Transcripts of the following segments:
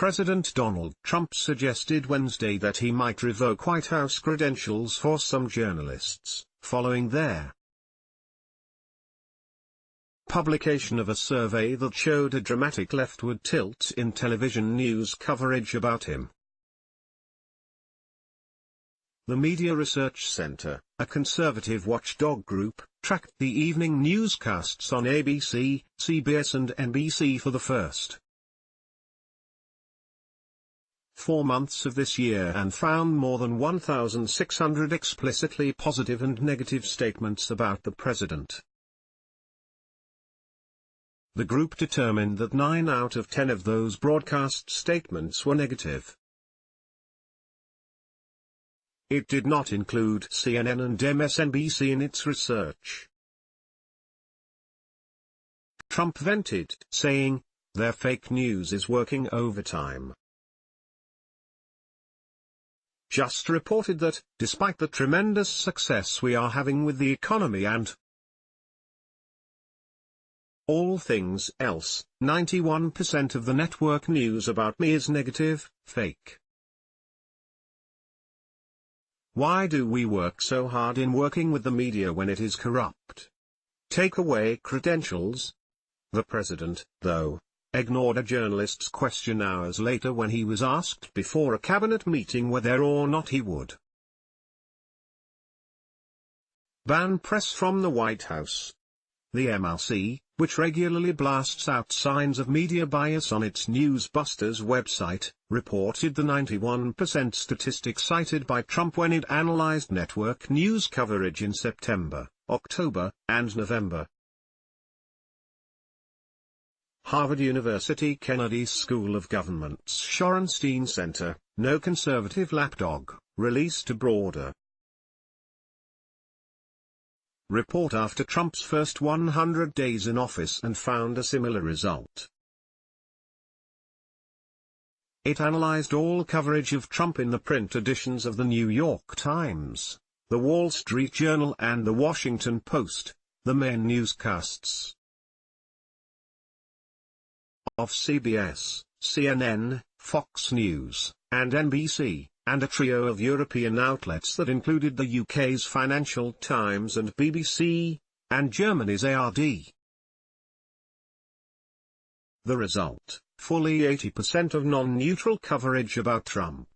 President Donald Trump suggested Wednesday that he might revoke White House credentials for some journalists, following their publication of a survey that showed a dramatic leftward tilt in television news coverage about him. The Media Research Center, a conservative watchdog group, tracked the evening newscasts on ABC, CBS and NBC for the first 4 months of this year and found more than 1,600 explicitly positive and negative statements about the president. The group determined that 9 out of 10 of those broadcast statements were negative. It did not include CNN and MSNBC in its research. Trump vented, saying, "Their fake news is working overtime." Just reported that, despite the tremendous success we are having with the economy and all things else, 91% of the network news about me is negative, fake. Why do we work so hard in working with the media when it is corrupt? Take away credentials? The president, though, ignored a journalist's question hours later when he was asked before a cabinet meeting whether or not he would ban press from the White House. The MRC, which regularly blasts out signs of media bias on its Newsbusters website, reported the 91% statistic cited by Trump when it analyzed network news coverage in September, October, and November. Harvard University Kennedy School of Government's Shorenstein Center, no conservative lapdog, released a broader report after Trump's first 100 days in office and found a similar result. It analyzed all coverage of Trump in the print editions of the New York Times, the Wall Street Journal and the Washington Post, the main newscasts of CBS, CNN, Fox News, and NBC, and a trio of European outlets that included the UK's Financial Times and BBC, and Germany's ARD. The result, fully 80% of non-neutral coverage about Trump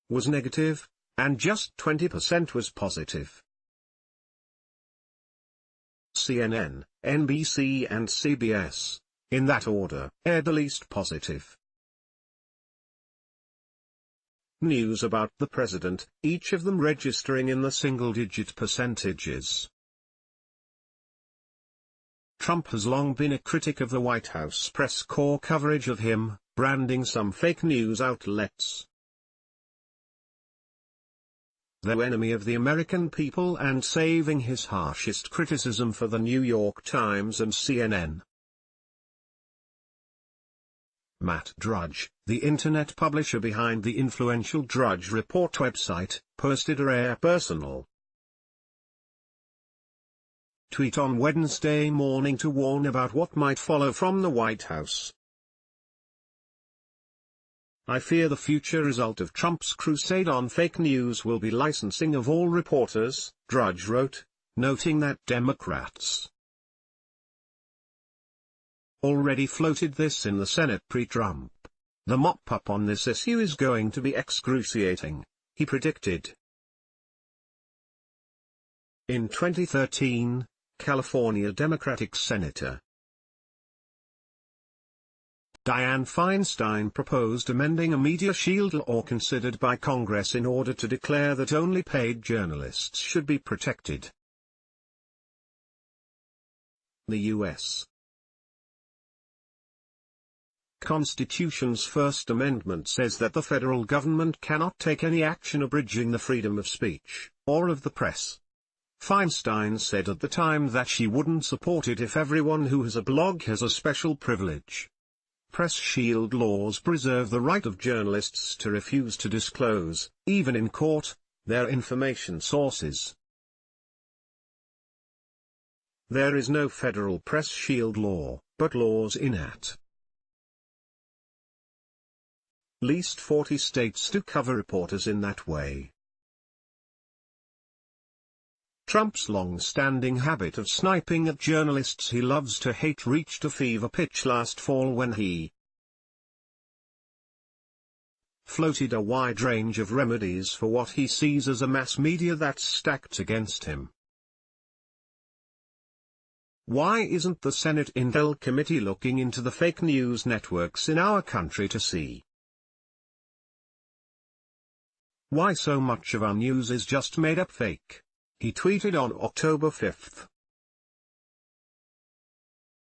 was negative, and just 20% was positive. CNN, NBC and CBS, in that order, aired the least positive news about the president, each of them registering in the single-digit percentages. Trump has long been a critic of the White House press corps coverage of him, branding some fake news outlets the enemy of the American people and saving his harshest criticism for the New York Times and CNN. Matt Drudge, the internet publisher behind the influential Drudge Report website, posted a rare personal tweet on Wednesday morning to warn about what might follow from the White House. "I fear the future result of Trump's crusade on fake news will be licensing of all reporters," Drudge wrote, noting that Democrats already floated this in the Senate pre-Trump. "The mop-up on this issue is going to be excruciating," he predicted. In 2013, California Democratic Senator Dianne Feinstein proposed amending a media shield law considered by Congress in order to declare that only paid journalists should be protected. The U.S. Constitution's First Amendment says that the federal government cannot take any action abridging the freedom of speech, or of the press. Feinstein said at the time that she wouldn't support it if everyone who has a blog has a special privilege. Press shield laws preserve the right of journalists to refuse to disclose, even in court, their information sources. There is no federal press shield law, but laws in at least 40 states to cover reporters in that way. Trump's long-standing habit of sniping at journalists he loves to hate reached a fever pitch last fall when he floated a wide range of remedies for what he sees as a mass media that's stacked against him. Why isn't the Senate Intel Committee looking into the fake news networks in our country to see why so much of our news is just made up fake? He tweeted on October 5.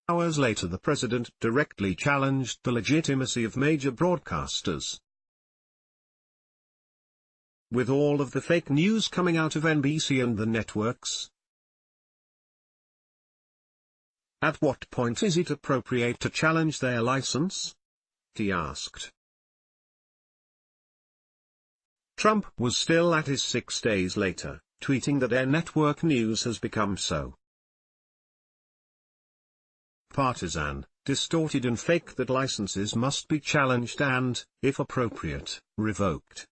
Hours later, the president directly challenged the legitimacy of major broadcasters. With all of the fake news coming out of NBC and the networks, at what point is it appropriate to challenge their license? He asked. Trump was still at his 6 days later, tweeting that their network news has become so partisan, distorted and fake that licenses must be challenged and, if appropriate, revoked.